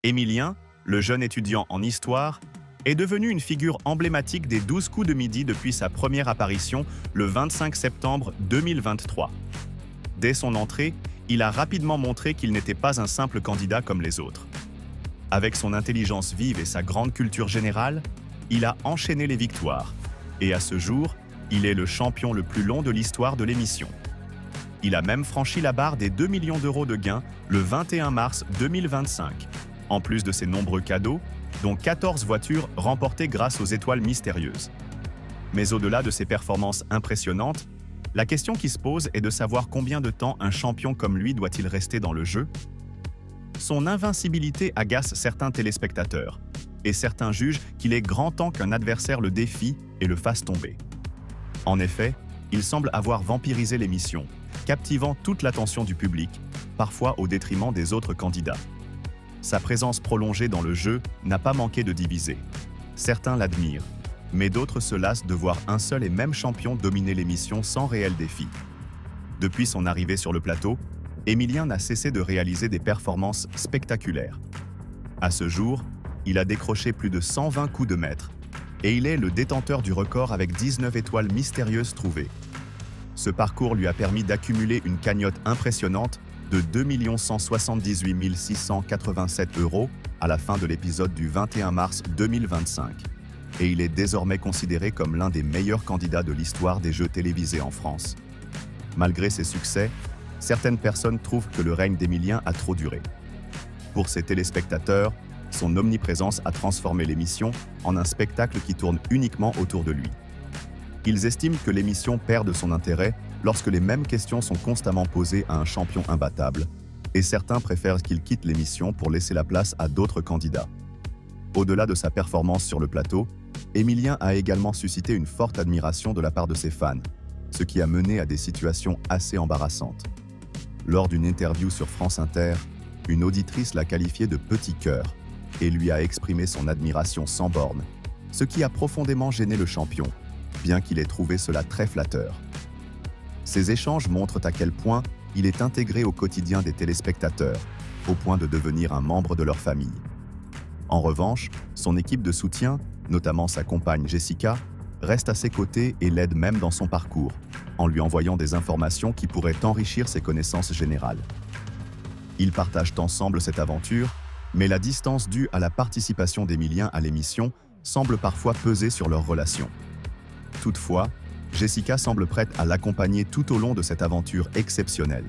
Émilien, le jeune étudiant en histoire, est devenu une figure emblématique des 12 coups de midi depuis sa première apparition le 25 septembre 2023. Dès son entrée, il a rapidement montré qu'il n'était pas un simple candidat comme les autres. Avec son intelligence vive et sa grande culture générale, il a enchaîné les victoires. Et à ce jour, il est le champion le plus long de l'histoire de l'émission. Il a même franchi la barre des 2 millions d'euros de gains le 21 mars 2025, en plus de ses nombreux cadeaux, dont 14 voitures remportées grâce aux étoiles mystérieuses. Mais au-delà de ses performances impressionnantes, la question qui se pose est de savoir combien de temps un champion comme lui doit-il rester dans le jeu. Son invincibilité agace certains téléspectateurs, et certains jugent qu'il est grand temps qu'un adversaire le défie et le fasse tomber. En effet, il semble avoir vampirisé l'émission, captivant toute l'attention du public, parfois au détriment des autres candidats. Sa présence prolongée dans le jeu n'a pas manqué de diviser. Certains l'admirent, mais d'autres se lassent de voir un seul et même champion dominer l'émission sans réel défi. Depuis son arrivée sur le plateau, Émilien n'a cessé de réaliser des performances spectaculaires. À ce jour, il a décroché plus de 120 coups de maître, et il est le détenteur du record avec 19 étoiles mystérieuses trouvées. Ce parcours lui a permis d'accumuler une cagnotte impressionnante de 2 178 687 € à la fin de l'épisode du 21 mars 2025. Et il est désormais considéré comme l'un des meilleurs candidats de l'histoire des jeux télévisés en France. Malgré ses succès, certaines personnes trouvent que le règne d'Émilien a trop duré. Pour ses téléspectateurs, son omniprésence a transformé l'émission en un spectacle qui tourne uniquement autour de lui. Ils estiment que l'émission perd de son intérêt lorsque les mêmes questions sont constamment posées à un champion imbattable, et certains préfèrent qu'il quitte l'émission pour laisser la place à d'autres candidats. Au-delà de sa performance sur le plateau, Émilien a également suscité une forte admiration de la part de ses fans, ce qui a mené à des situations assez embarrassantes. Lors d'une interview sur France Inter, une auditrice l'a qualifié de « petit cœur » et lui a exprimé son admiration sans borne, ce qui a profondément gêné le champion, bien qu'il ait trouvé cela très flatteur. Ces échanges montrent à quel point il est intégré au quotidien des téléspectateurs, au point de devenir un membre de leur famille. En revanche, son équipe de soutien, notamment sa compagne Jessica, reste à ses côtés et l'aide même dans son parcours, en lui envoyant des informations qui pourraient enrichir ses connaissances générales. Ils partagent ensemble cette aventure, mais la distance due à la participation d'Émilien à l'émission semble parfois peser sur leur relation. Toutefois, Jessica semble prête à l'accompagner tout au long de cette aventure exceptionnelle.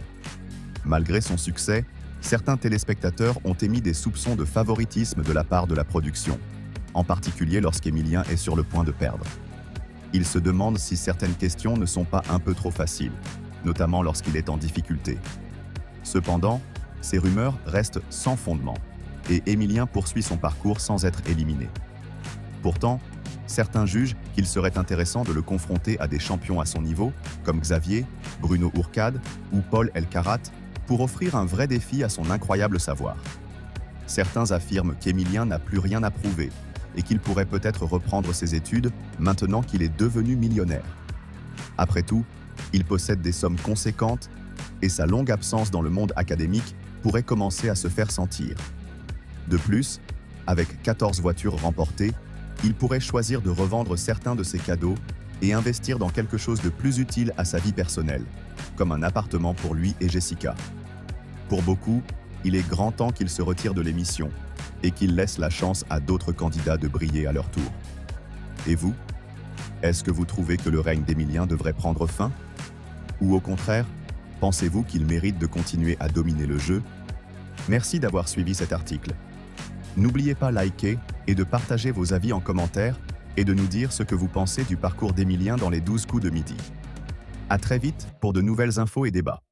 Malgré son succès, certains téléspectateurs ont émis des soupçons de favoritisme de la part de la production, en particulier lorsqu'Émilien est sur le point de perdre. Ils se demandent si certaines questions ne sont pas un peu trop faciles, notamment lorsqu'il est en difficulté. Cependant, ces rumeurs restent sans fondement, et Émilien poursuit son parcours sans être éliminé. Pourtant, certains jugent qu'il serait intéressant de le confronter à des champions à son niveau, comme Xavier, Bruno Ourcade ou Paul Elkarat, pour offrir un vrai défi à son incroyable savoir. Certains affirment qu'Émilien n'a plus rien à prouver et qu'il pourrait peut-être reprendre ses études maintenant qu'il est devenu millionnaire. Après tout, il possède des sommes conséquentes et sa longue absence dans le monde académique pourrait commencer à se faire sentir. De plus, avec 14 voitures remportées, il pourrait choisir de revendre certains de ses cadeaux et investir dans quelque chose de plus utile à sa vie personnelle, comme un appartement pour lui et Jessica. Pour beaucoup, il est grand temps qu'il se retire de l'émission et qu'il laisse la chance à d'autres candidats de briller à leur tour. Et vous? Est-ce que vous trouvez que le règne d'Émilien devrait prendre fin? Ou au contraire, pensez-vous qu'il mérite de continuer à dominer le jeu? Merci d'avoir suivi cet article. N'oubliez pas de liker et de partager vos avis en commentaire et de nous dire ce que vous pensez du parcours d'Émilien dans les 12 coups de midi. À très vite pour de nouvelles infos et débats.